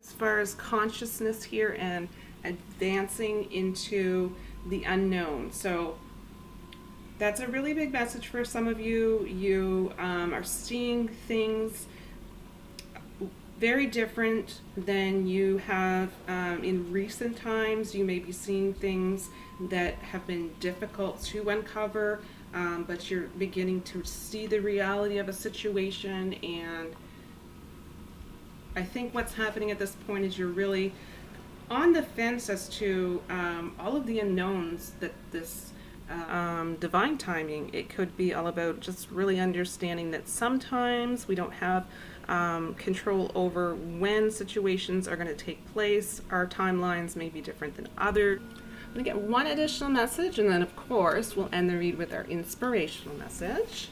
as far as consciousness here and advancing into the unknown. So that's a really big message for some of you. You are seeing things very different than you have in recent times. You may be seeing things that have been difficult to uncover, but you're beginning to see the reality of a situation. And I think what's happening at this point is you're really on the fence as to all of the unknowns that this divine timing. It could be all about just really understanding that sometimes we don't have control over when situations are going to take place. Our timelines may be different than others. I'm going to get one additional message, and then of course we'll end the read with our inspirational message.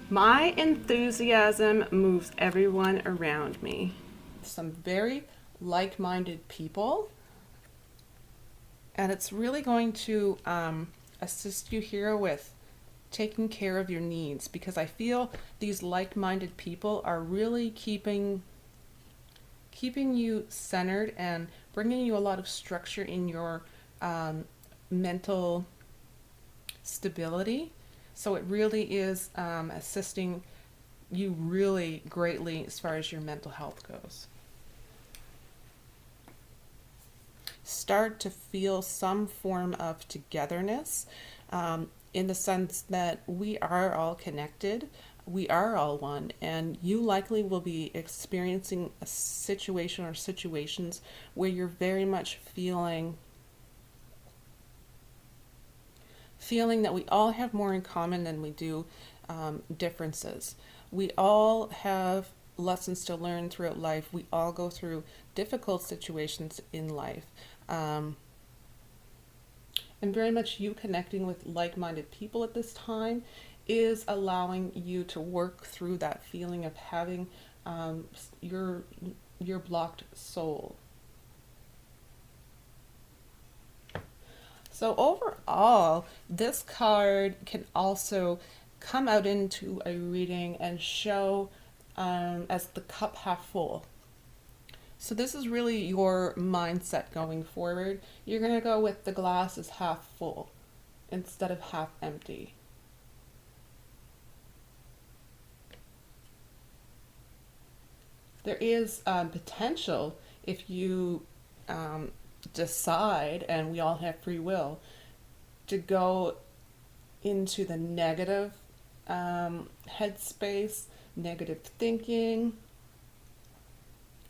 My enthusiasm moves everyone around me. Some very like-minded people, and it's really going to assist you here with taking care of your needs, because I feel these like-minded people are really keeping you centered and bringing you a lot of structure in your mental stability. So it really is assisting you really greatly as far as your mental health goes. Start to feel some form of togetherness in the sense that we are all connected, we are all one, and you likely will be experiencing a situation or situations where you're very much feeling that we all have more in common than we do differences. We all have lessons to learn throughout life. We all go through difficult situations in life. And very much you connecting with like-minded people at this time is allowing you to work through that feeling of having your blocked soul. So overall, this card can also come out into a reading and show as the cup half full. So this is really your mindset going forward. You're going to go with the glass is half full instead of half empty. There is potential if you decide, and we all have free will, to go into the negative headspace, negative thinking.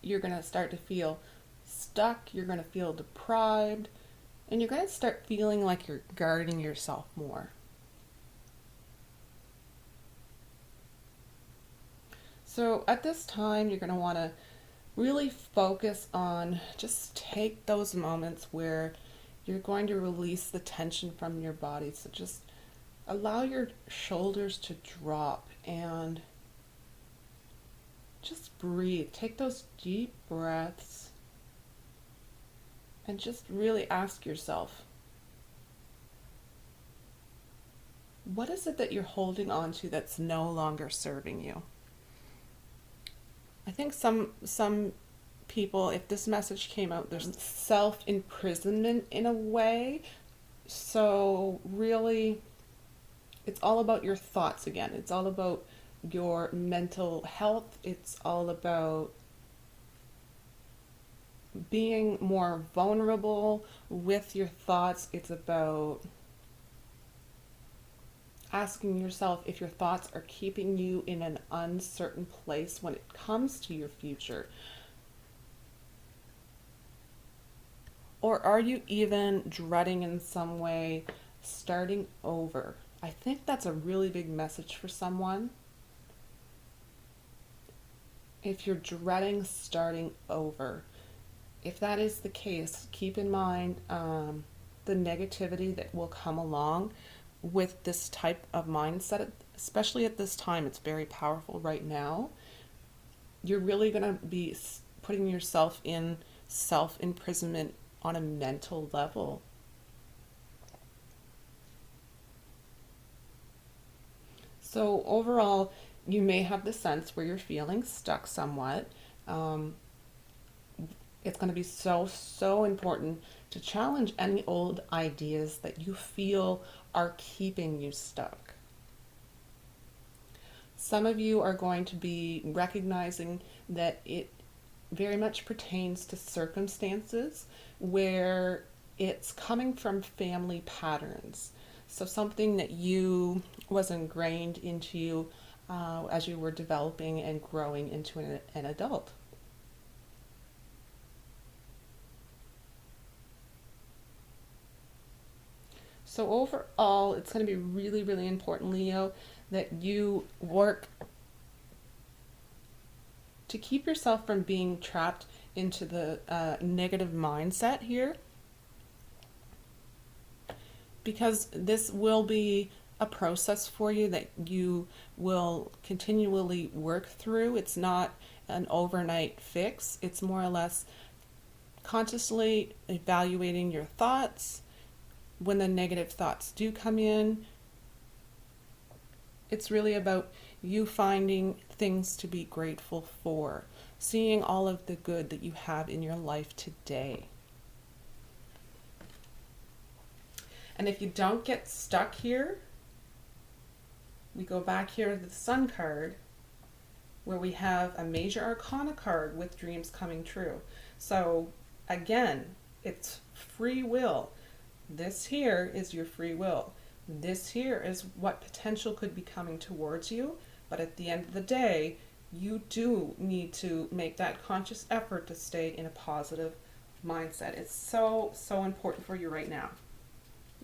You're going to start to feel stuck, you're going to feel deprived, and you're going to start feeling like you're guarding yourself more. So at this time, you're going to want to really focus on just take those moments where you're going to release the tension from your body. So just allow your shoulders to drop and just breathe. Take those deep breaths and just really ask yourself, what is it that you're holding on to that's no longer serving you? I think some people, if this message came out, there's self-imprisonment in a way. So really, it's all about your thoughts again. It's all about your mental health. It's all about being more vulnerable with your thoughts. It's about asking yourself if your thoughts are keeping you in an uncertain place when it comes to your future. Or are you even dreading in some way starting over? I think that's a really big message for someone. If you're dreading starting over, if that is the case, keep in mind the negativity that will come along with this type of mindset, especially at this time. It's very powerful right now. You're really going to be putting yourself in self-imprisonment on a mental level. So overall, you may have the sense where you're feeling stuck somewhat. Um, it's going to be so important to challenge any old ideas that you feel are keeping you stuck. Some of you are going to be recognizing that it very much pertains to circumstances where it's coming from family patterns. So something that you was ingrained into you as you were developing and growing into an adult. So overall, it's going to be really important, Leo, that you work to keep yourself from being trapped into the negative mindset here, because this will be a process for you that you will continually work through. It's not an overnight fix. It's more or less consciously evaluating your thoughts. When the negative thoughts do come in, it's really about you finding things to be grateful for, seeing all of the good that you have in your life today. And if you don't get stuck here, we go back here to the Sun card, where we have a major arcana card with dreams coming true. So again, it's free will. This here is your free will. This here is what potential could be coming towards you. But at the end of the day, you do need to make that conscious effort to stay in a positive mindset. It's so important for you right now.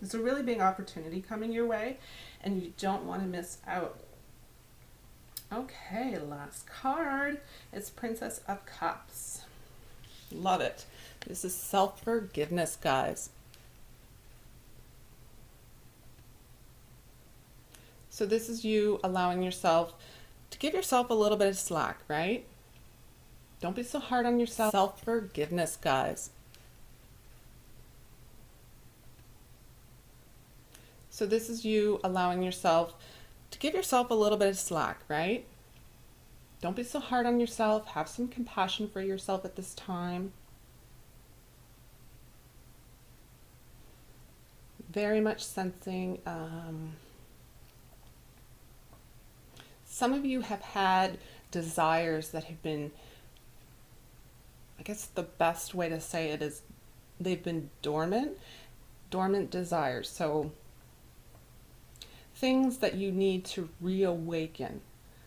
There's a really big opportunity coming your way, and you don't want to miss out. Okay, last card. It's Princess of Cups. Love it. This is self-forgiveness, guys. So this is you allowing yourself to give yourself a little bit of slack, right? Don't be so hard on yourself. Self-forgiveness, guys. So this is you allowing yourself to give yourself a little bit of slack, right? Don't be so hard on yourself. Have some compassion for yourself at this time. Very much sensing some of you have had desires that have been, I guess the best way to say it is they've been dormant desires. So things that you need to reawaken.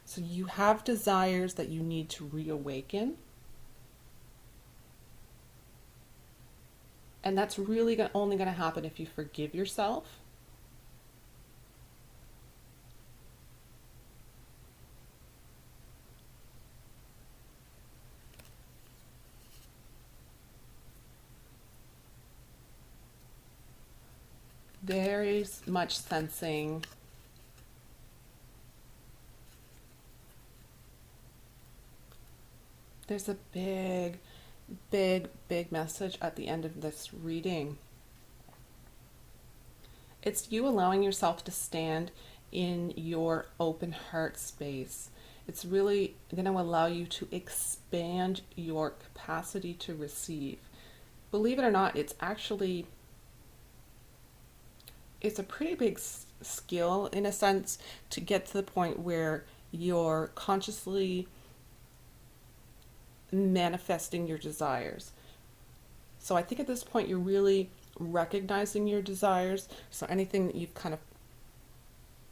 So you have desires that you need to reawaken. And that's really only going to happen if you forgive yourself. Very much sensing there's a big message at the end of this reading. It's you allowing yourself to stand in your open heart space. It's really going to allow you to expand your capacity to receive. Believe it or not, it's a pretty big skill in a sense to get to the point where you're consciously manifesting your desires. So I think at this point you're really recognizing your desires. So anything that you've kind of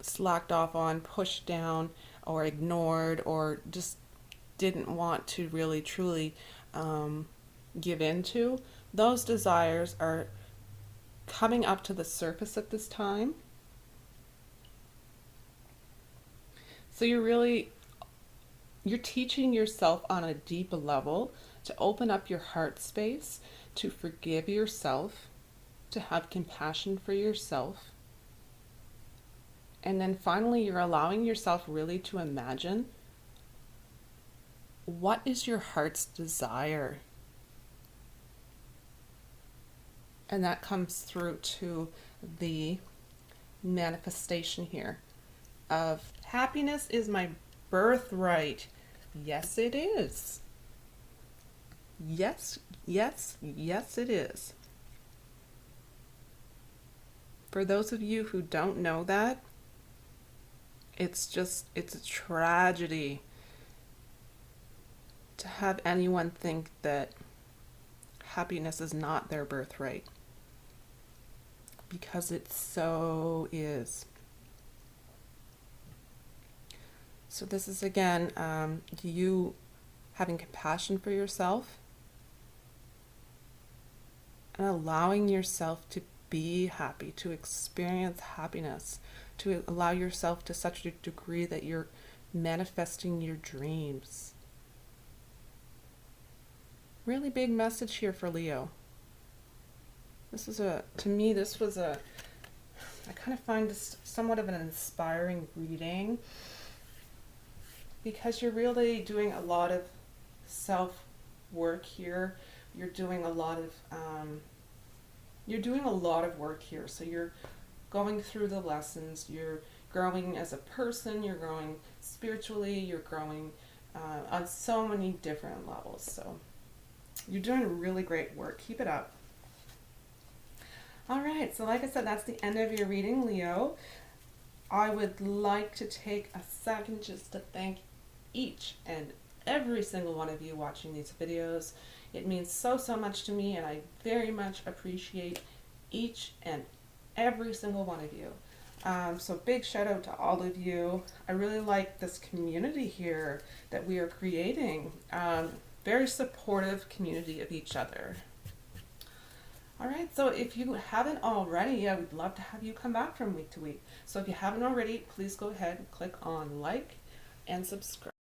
slacked off on, pushed down, or ignored, or just didn't want to really truly give into, those desires are coming up to the surface at this time. So you're teaching yourself on a deep level to open up your heart space, to forgive yourself, to have compassion for yourself. And then finally, you're allowing yourself really to imagine, what is your heart's desire? And that comes through to the manifestation here. of happiness is my birthright. Yes, it is. Yes, yes, yes, it is. For those of you who don't know that, it's a tragedy to have anyone think that happiness is not their birthright, because it so is. So this is again, you having compassion for yourself and allowing yourself to be happy, to experience happiness, to allow yourself to such a degree that you're manifesting your dreams. Really big message here for Leo. To me, this was I kind of find this somewhat of an inspiring reading, because you're really doing a lot of self work here. You're doing a lot of work here. So you're going through the lessons. You're growing as a person. You're growing spiritually. You're growing on so many different levels. So you're doing really great work. Keep it up. All right. So like I said, that's the end of your reading, Leo. I would like to take a second just to thank each and every single one of you watching these videos. It means so much to me, and I very much appreciate each and every single one of you. So big shout out to all of you. I really like this community here that we are creating. Very supportive community of each other. All right, so if you haven't already, I would love to have you come back from week to week. So if you haven't already, please go ahead and click on like and subscribe.